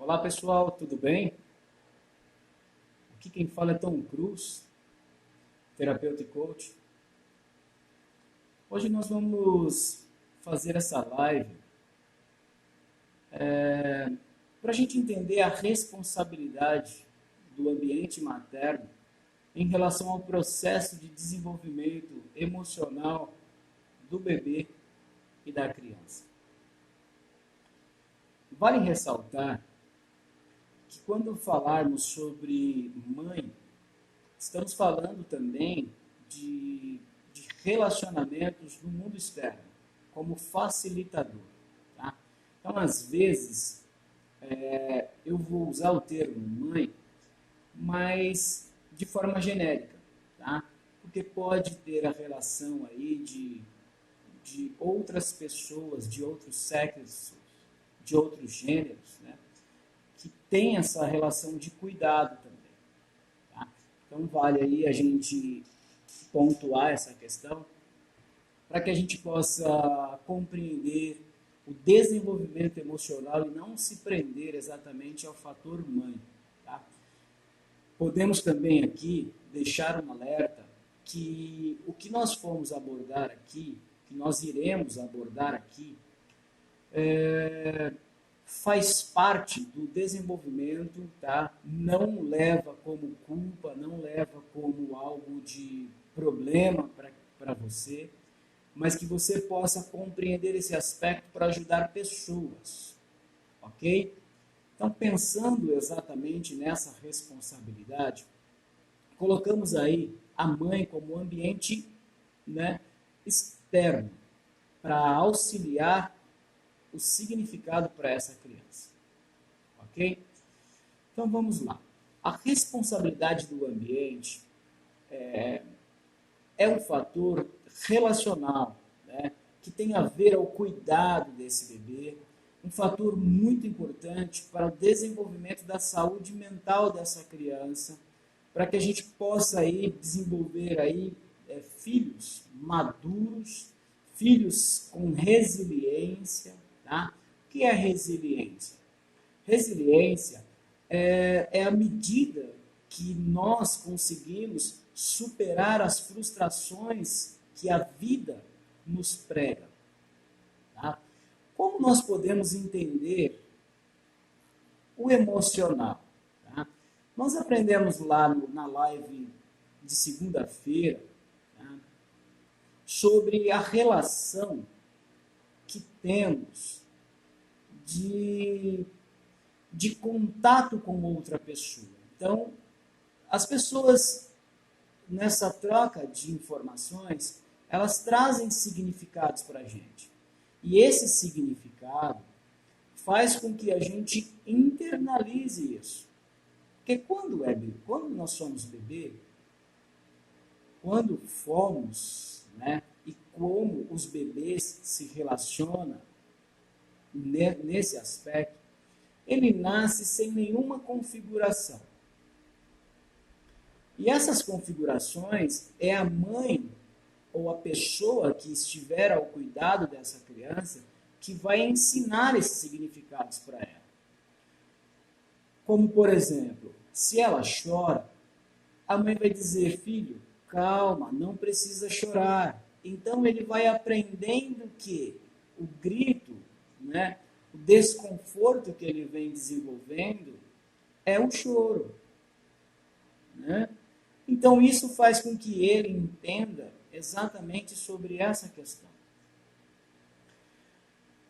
Olá pessoal, tudo bem? Aqui quem fala é Tom Cruz, terapeuta e coach. Hoje nós vamos fazer essa live para a gente entender a responsabilidade do ambiente materno em relação ao processo de desenvolvimento emocional do bebê e da criança. Vale ressaltar que quando falarmos sobre mãe, estamos falando também de relacionamentos no mundo externo, como facilitador. Tá? Então, às vezes, eu vou usar o termo mãe, mas de forma genérica, tá? Porque pode ter a relação aí de outras pessoas, de outros sexos, de outros gêneros, né? Que tem essa relação de cuidado também. Tá? Então, vale aí a gente pontuar essa questão para que a gente possa compreender o desenvolvimento emocional e não se prender exatamente ao fator mãe. Tá? Podemos também aqui deixar um alerta que o que nós fomos abordar aqui, que nós iremos abordar aqui, faz parte do desenvolvimento, tá? Não leva como culpa, não leva como algo de problema para você, mas que você possa compreender esse aspecto para ajudar pessoas, ok? Então, pensando exatamente nessa responsabilidade, colocamos aí a mãe como ambiente, né, externo para auxiliar o significado para essa criança, ok? Então, vamos lá. A responsabilidade do ambiente é um fator relacional, né, que tem a ver ao cuidado desse bebê, um fator muito importante para o desenvolvimento da saúde mental dessa criança, para que a gente possa aí desenvolver aí filhos maduros, filhos com resiliência, tá? O que é resiliência? Resiliência é a medida que nós conseguimos superar as frustrações que a vida nos prega. Tá? Como nós podemos entender o emocional? Tá? Nós aprendemos lá na live de segunda-feira, tá, sobre a relação que temos de contato com outra pessoa. Então, as pessoas, nessa troca de informações, elas trazem significados para a gente. E esse significado faz com que a gente internalize isso. Porque quando nós somos bebê, quando fomos, né, e como os bebês se relacionam nesse aspecto, ele nasce sem nenhuma configuração. E essas configurações é a mãe ou a pessoa que estiver ao cuidado dessa criança que vai ensinar esses significados para ela. Como, por exemplo, se ela chora, a mãe vai dizer: filho, calma, não precisa chorar. Então ele vai aprendendo que o grito, né, o desconforto que ele vem desenvolvendo é o choro. Né? Então isso faz com que ele entenda exatamente sobre essa questão.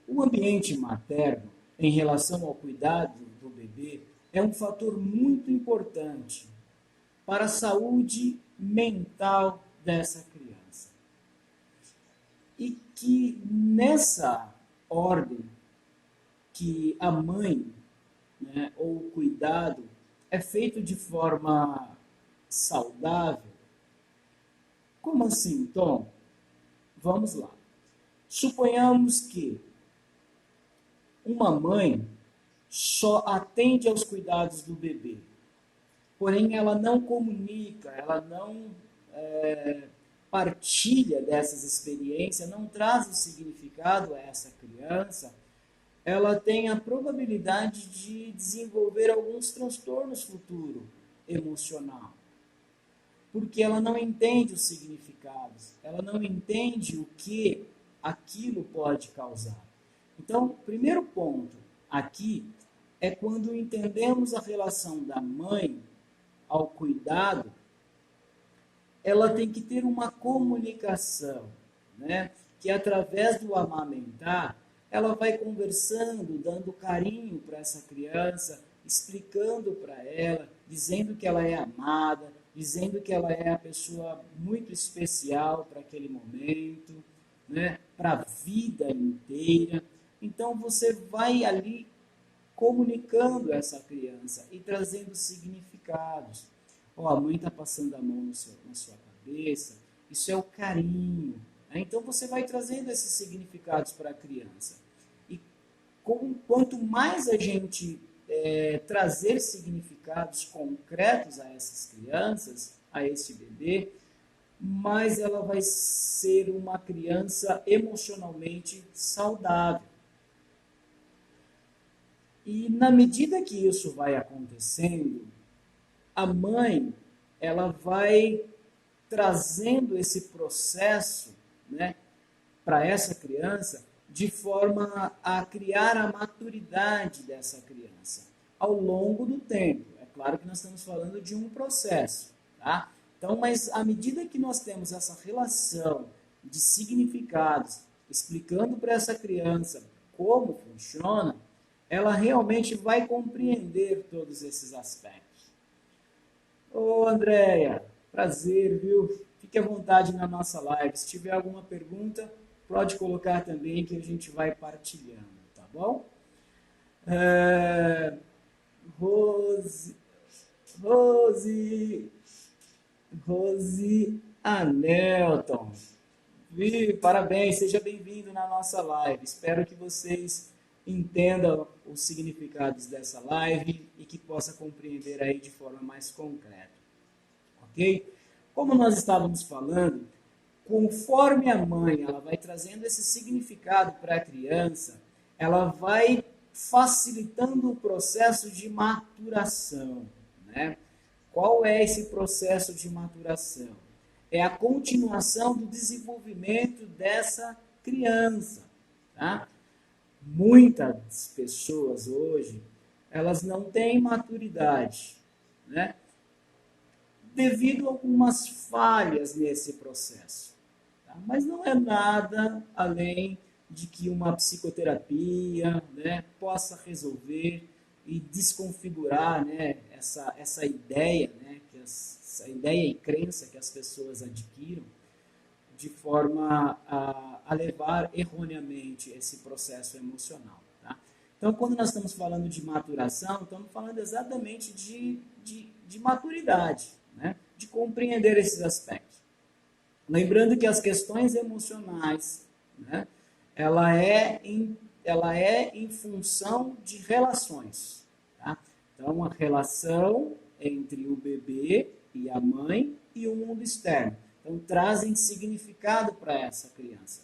O ambiente materno, em relação ao cuidado do bebê, é um fator muito importante para a saúde mental dessa criança. E que nessa ordem que a mãe, né, ou o cuidado é feito de forma saudável. Como assim, Tom? Vamos lá. Suponhamos que uma mãe só atende aos cuidados do bebê, porém ela não comunica, ela não partilha dessas experiências, não traz o significado a essa criança. ela tem a probabilidade de desenvolver alguns transtornos futuros emocional, porque ela não entende os significados, ela não entende o que aquilo pode causar. Então, o primeiro ponto aqui é quando entendemos a relação da mãe ao cuidado, ela tem que ter uma comunicação, né? Que através do amamentar, ela vai conversando, dando carinho para essa criança, explicando para ela, dizendo que ela é amada, dizendo que ela é a pessoa muito especial para aquele momento, né? Para a vida inteira. Então você vai ali comunicando essa criança e trazendo significados. Ó, a mãe está passando a mão na sua cabeça, isso é o carinho. Né? Então você vai trazendo esses significados para a criança. E quanto mais a gente trazer significados concretos a essas crianças, a esse bebê, mais ela vai ser uma criança emocionalmente saudável. E na medida que isso vai acontecendo, a mãe ela vai trazendo esse processo, né, para essa criança de forma a criar a maturidade dessa criança ao longo do tempo. É claro que nós estamos falando de um processo, tá? Então, mas à medida que nós temos essa relação de significados, explicando para essa criança como funciona, ela realmente vai compreender todos esses aspectos. Ô, Andréia, prazer, viu? Fique à vontade na nossa live. Se tiver alguma pergunta, pode colocar também que a gente vai partilhando, tá bom? Rose, Rose, Rose Anelton. Parabéns, seja bem-vindo na nossa live. Espero que vocês entendam os significados dessa live e que possa compreender aí de forma mais concreta. Ok? Como nós estávamos falando, conforme a mãe ela vai trazendo esse significado para a criança, ela vai facilitando o processo de maturação, né? Qual é esse processo de maturação? É a continuação do desenvolvimento dessa criança, tá? Muitas pessoas hoje, elas não têm maturidade, né? Devido a algumas falhas nesse processo. Tá? Mas não é nada além de que uma psicoterapia, né, possa resolver e desconfigurar, né, essa ideia, né, essa ideia e crença que as pessoas adquiram de forma a levar erroneamente esse processo emocional. Tá? Então, quando nós estamos falando de maturação, estamos falando exatamente de maturidade, né? De compreender esses aspectos. Lembrando que as questões emocionais, né, ela é em função de relações. Tá? Então, a relação entre o bebê e a mãe e o mundo externo. Então, trazem significado para essa criança.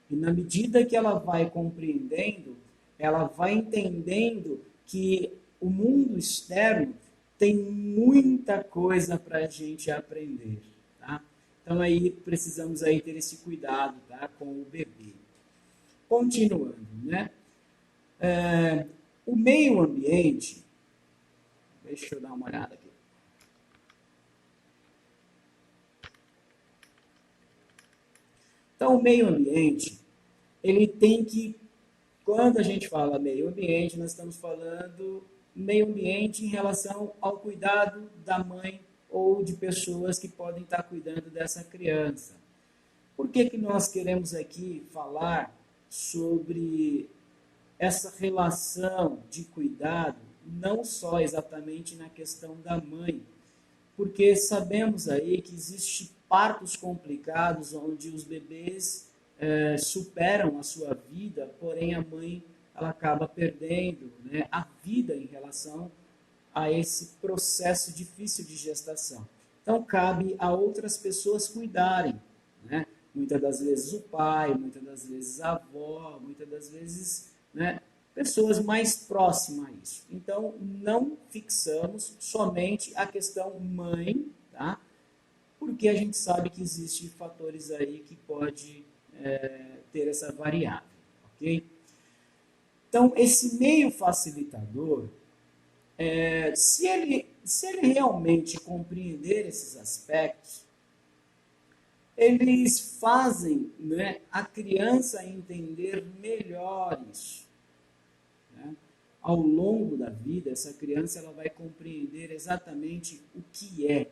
E na medida que ela vai compreendendo, ela vai entendendo que o mundo externo tem muita coisa para a gente aprender. Tá? Então, aí precisamos aí ter esse cuidado, tá, com o bebê. Continuando, né? O meio ambiente, deixa eu dar uma olhada aqui. Então, o meio ambiente, ele tem que, quando a gente fala meio ambiente, nós estamos falando meio ambiente em relação ao cuidado da mãe ou de pessoas que podem estar cuidando dessa criança. Por que nós queremos aqui falar sobre essa relação de cuidado, não só exatamente na questão da mãe, porque sabemos aí que existem partos complicados onde os bebês superam a sua vida, porém a mãe ela acaba perdendo, né, a vida em relação a esse processo difícil de gestação. Então cabe a outras pessoas cuidarem, né? Muitas das vezes o pai, muitas das vezes a avó, muitas das vezes, né, pessoas mais próximas a isso. Então, não fixamos somente a questão mãe, tá? Porque a gente sabe que existem fatores aí que pode ter essa variável, ok? Então, esse meio facilitador, se ele realmente compreender esses aspectos, eles fazem, né, a criança entender melhor isso. Né? Ao longo da vida, essa criança ela vai compreender exatamente o que é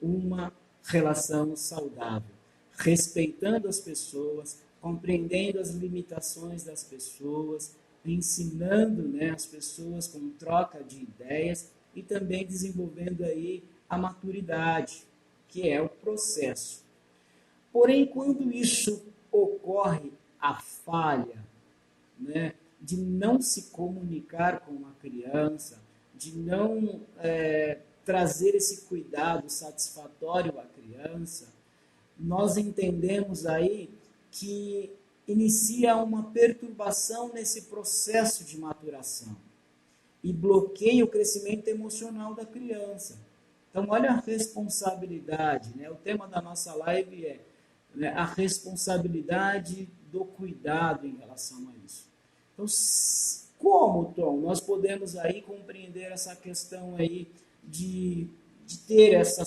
uma relação saudável, respeitando as pessoas, compreendendo as limitações das pessoas, ensinando, né, as pessoas com troca de ideias e também desenvolvendo aí a maturidade, que é o processo. Porém, quando isso ocorre a falha, né, de não se comunicar com a criança, de não trazer esse cuidado satisfatório à criança, nós entendemos aí que inicia uma perturbação nesse processo de maturação e bloqueia o crescimento emocional da criança. Então, olha a responsabilidade, né? O tema da nossa live é, né, a responsabilidade do cuidado em relação a isso. Então, como, Tom, nós podemos aí compreender essa questão aí de ter essa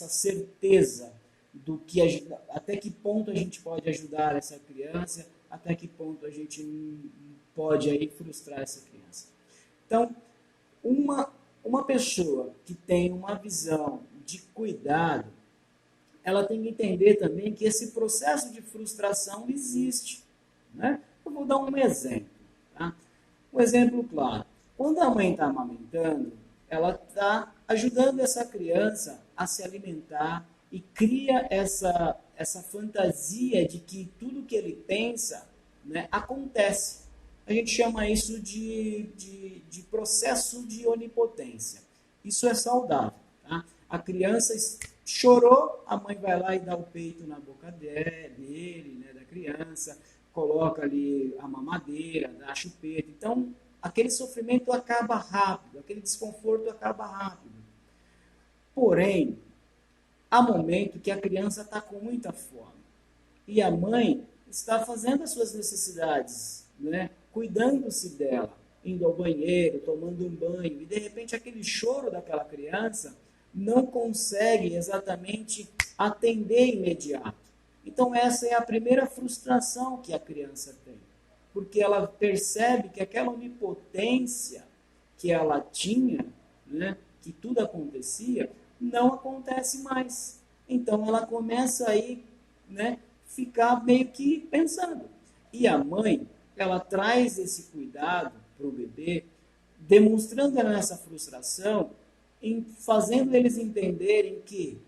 certeza do que até que ponto a gente pode ajudar essa criança, até que ponto a gente pode aí frustrar essa criança. Então, uma pessoa que tem uma visão de cuidado, ela tem que entender também que esse processo de frustração existe. Né? Eu vou dar um exemplo. Tá? Um exemplo claro. Quando a mãe está amamentando, ela está ajudando essa criança a se alimentar e cria essa fantasia de que tudo que ele pensa, né, acontece. A gente chama isso de processo de onipotência. Isso é saudável. Tá? A criança chorou, a mãe vai lá e dá o peito na boca dele, né, da criança, coloca ali a mamadeira, dá a chupeta. Então, aquele sofrimento acaba rápido, aquele desconforto acaba rápido. Porém, há momento que a criança está com muita fome e a mãe está fazendo as suas necessidades, né? Cuidando-se dela, indo ao banheiro, tomando um banho, e de repente aquele choro daquela criança não consegue exatamente atender imediato. Então essa é a primeira frustração que a criança tem, porque ela percebe que aquela onipotência que ela tinha, né, que tudo acontecia, não acontece mais. Então ela começa aí, né, ficar meio que pensando. E a mãe, ela traz esse cuidado para o bebê, demonstrando essa frustração, fazendo eles entenderem que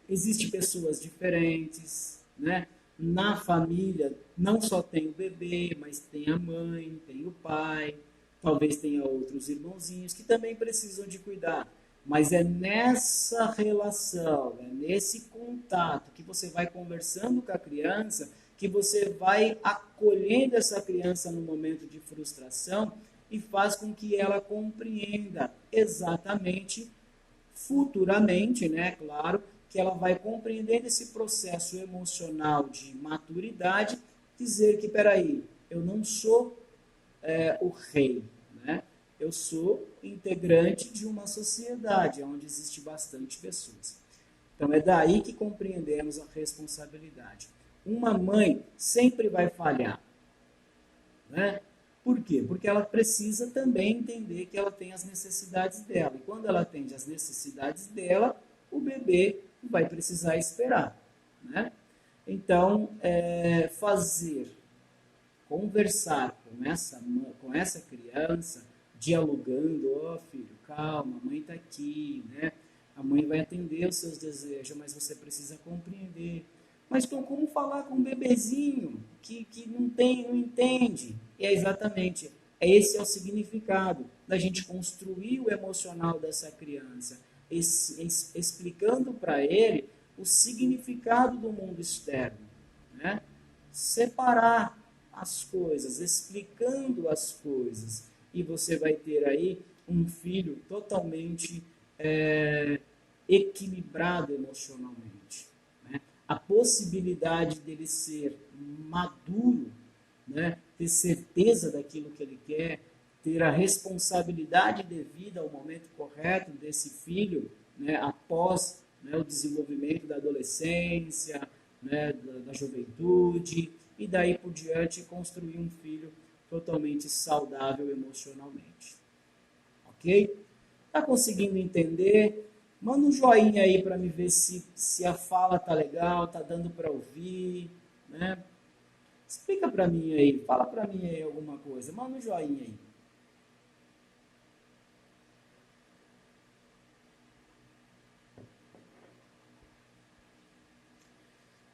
existem pessoas diferentes, né? Na família não só tem o bebê, mas tem a mãe, tem o pai, talvez tenha outros irmãozinhos que também precisam de cuidado. Mas é nessa relação, é nesse contato que você vai conversando com a criança, que você vai acolhendo essa criança no momento de frustração e faz com que ela compreenda exatamente, futuramente, né, claro, que ela vai compreendendo esse processo emocional de maturidade, dizer que, peraí, eu não sou o rei, né? Eu sou integrante de uma sociedade onde existe bastante pessoas. Então é daí que compreendemos a responsabilidade. Uma mãe sempre vai falhar, né? Por quê? Porque ela precisa também entender que ela tem as necessidades dela. E quando ela atende as necessidades dela, o bebê vai precisar esperar, né? Então, conversar com essa criança, dialogando, filho, calma, a mãe está aqui, né? A mãe vai atender os seus desejos, mas você precisa compreender. Mas então, como falar com um bebezinho que não entende? E é exatamente, esse é o significado da gente construir o emocional dessa criança, explicando para ele o significado do mundo externo, né? Separar as coisas, explicando as coisas. E você vai ter aí um filho totalmente equilibrado emocionalmente. Né? A possibilidade dele ser maduro, né? Ter certeza daquilo que ele quer, ter a responsabilidade devida ao momento correto desse filho, né? Após, né, o desenvolvimento da adolescência, né, da juventude, e daí por diante construir um filho totalmente saudável emocionalmente. Ok? Tá conseguindo entender? Manda um joinha aí para me ver se a fala tá legal, tá dando para ouvir, né? Explica para mim aí, fala para mim aí alguma coisa, manda um joinha aí.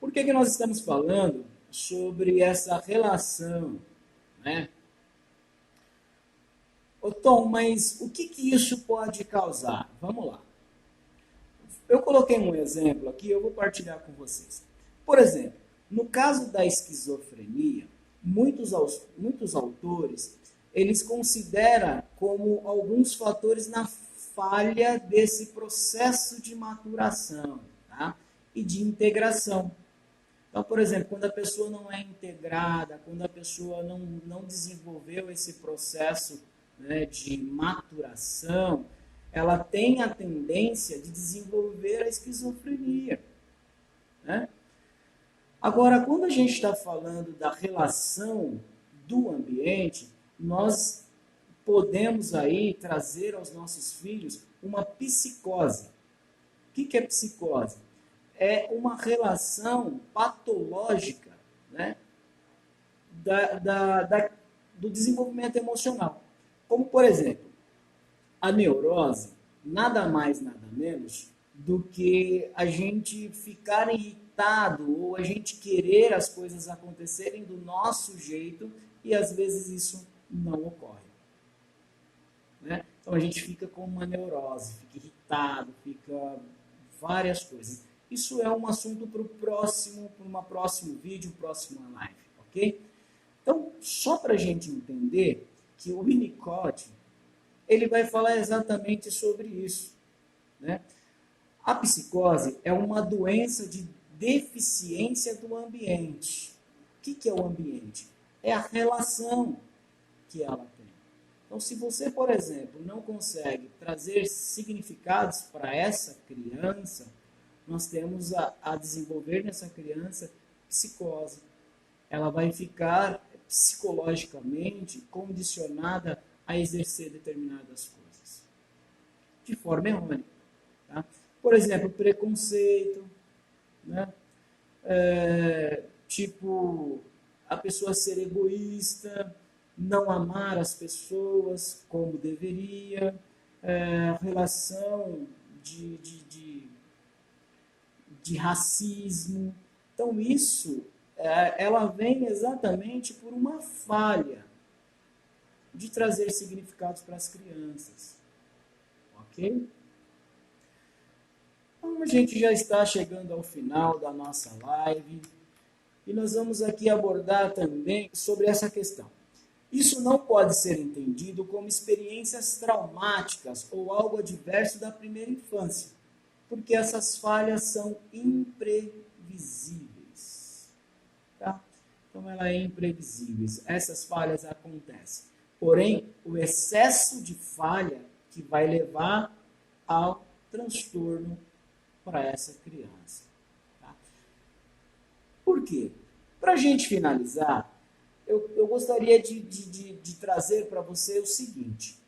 Por que nós estamos falando sobre essa relação, né? Ô Tom, mas o que isso pode causar? Vamos lá. Eu coloquei um exemplo aqui, eu vou partilhar com vocês. Por exemplo, no caso da esquizofrenia, muitos autores, eles consideram como alguns fatores na falha desse processo de maturação, tá? E de integração. Então, por exemplo, quando a pessoa não é integrada, quando a pessoa não desenvolveu esse processo, né, de maturação, ela tem a tendência de desenvolver a esquizofrenia. Né? Agora, quando a gente está falando da relação do ambiente, nós podemos aí trazer aos nossos filhos uma psicose. O que é psicose? É uma relação patológica, né, do desenvolvimento emocional. Como, por exemplo, a neurose, nada mais, nada menos do que a gente ficar irritado ou a gente querer as coisas acontecerem do nosso jeito e às vezes isso não ocorre. Né? Então a gente fica com uma neurose, fica irritado, fica várias coisas. Isso é um assunto para um próximo vídeo, próxima live, ok? Então, só para a gente entender que o Winnicott, ele vai falar exatamente sobre isso, né? A psicose é uma doença de deficiência do ambiente. O que é o ambiente? É a relação que ela tem. Então, se você, por exemplo, não consegue trazer significados para essa criança, nós temos a desenvolver nessa criança psicose. Ela vai ficar psicologicamente condicionada a exercer determinadas coisas, de forma errônea. Tá? Por exemplo, preconceito, né? Tipo, a pessoa ser egoísta, não amar as pessoas como deveria, relação de racismo. Então, isso ela vem exatamente por uma falha de trazer significados para as crianças. Ok? Então, a gente já está chegando ao final da nossa live e nós vamos aqui abordar também sobre essa questão. Isso não pode ser entendido como experiências traumáticas ou algo adverso da primeira infância, porque essas falhas são imprevisíveis. Tá? Então, ela é imprevisível. Essas falhas acontecem. Porém, o excesso de falha que vai levar ao transtorno para essa criança. Tá? Por quê? Para a gente finalizar, eu gostaria de trazer para você o seguinte.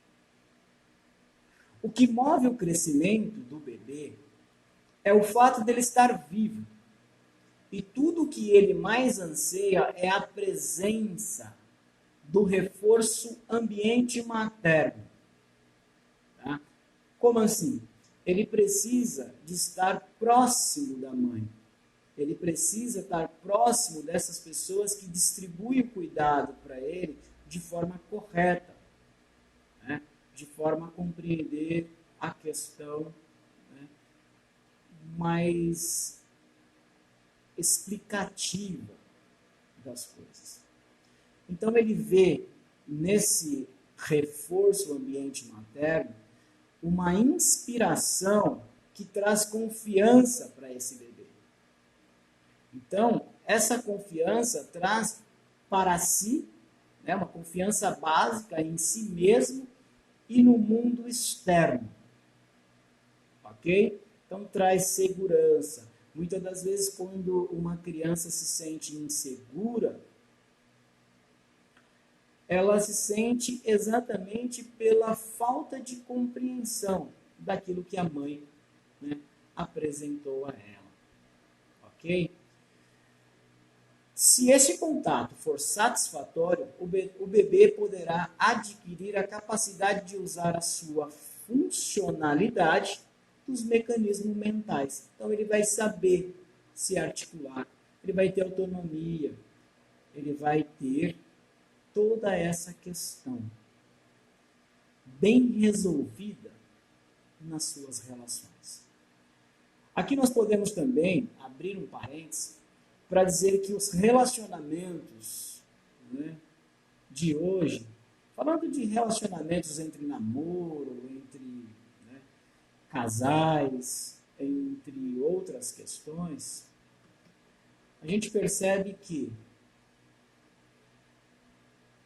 O que move o crescimento do bebê é o fato dele estar vivo. E tudo o que ele mais anseia é a presença do reforço ambiente materno. Tá? Como assim? Ele precisa de estar próximo da mãe. Ele precisa estar próximo dessas pessoas que distribuem o cuidado para ele de forma correta, né? De forma a compreender a questão, né, mais explicativa das coisas. Então ele vê nesse reforço ao ambiente materno uma inspiração que traz confiança para esse bebê. Então, essa confiança traz para si, né, uma confiança básica em si mesmo e no mundo externo. Ok? Então, traz segurança. Muitas das vezes, quando uma criança se sente insegura, ela se sente exatamente pela falta de compreensão daquilo que a mãe, né, apresentou a ela. Ok? Se esse contato for satisfatório, o bebê poderá adquirir a capacidade de usar a sua funcionalidade dos mecanismos mentais. Então, ele vai saber se articular, ele vai ter autonomia, ele vai ter toda essa questão bem resolvida nas suas relações. Aqui nós podemos também abrir um parênteses para dizer que os relacionamentos, né, de hoje, falando de relacionamentos entre namoro, entre, né, casais, entre outras questões, a gente percebe que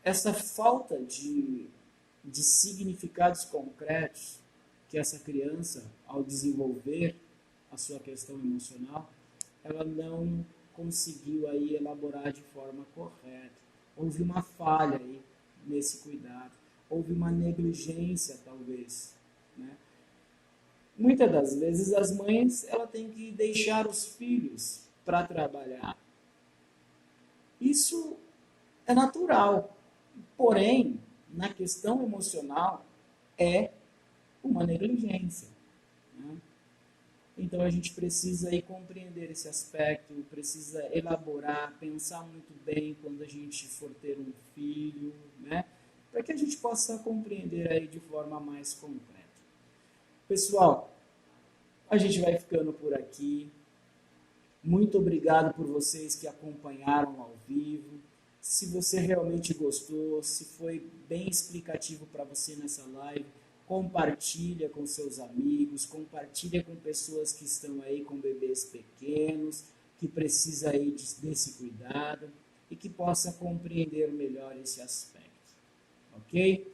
essa falta de significados concretos que essa criança, ao desenvolver a sua questão emocional, ela não conseguiu aí elaborar de forma correta. Houve uma falha aí nesse cuidado. Houve uma negligência, talvez, né? Muitas das vezes as mães ela tem que deixar os filhos para trabalhar. Isso é natural. Porém, na questão emocional, é uma negligência, né? Então a gente precisa aí compreender esse aspecto, precisa elaborar, pensar muito bem quando a gente for ter um filho, né? Para que a gente possa compreender aí de forma mais concreta. Pessoal, a gente vai ficando por aqui. Muito obrigado por vocês que acompanharam ao vivo. Se você realmente gostou, se foi bem explicativo para você nessa live, compartilha com seus amigos, compartilha com pessoas que estão aí com bebês pequenos, que precisa aí desse cuidado e que possa compreender melhor esse aspecto. Ok?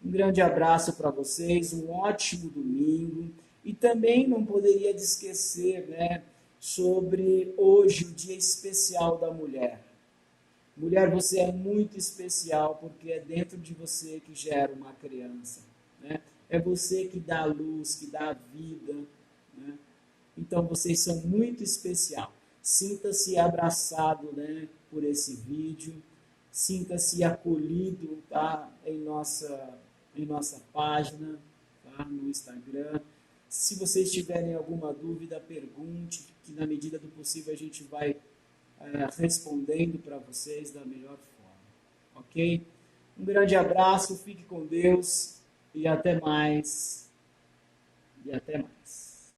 Um grande abraço para vocês, um ótimo domingo e também não poderia esquecer, né, sobre hoje, o Dia Especial da Mulher. Mulher, você é muito especial porque é dentro de você que gera uma criança, né? É você que dá a luz, que dá a vida, né? Então vocês são muito especial. Sinta-se abraçado, né, por esse vídeo, sinta-se acolhido, tá, em nossa página, tá, no Instagram. Se vocês tiverem alguma dúvida, pergunte, que na medida do possível a gente vai respondendo para vocês da melhor forma, ok? Um grande abraço, fique com Deus e até mais.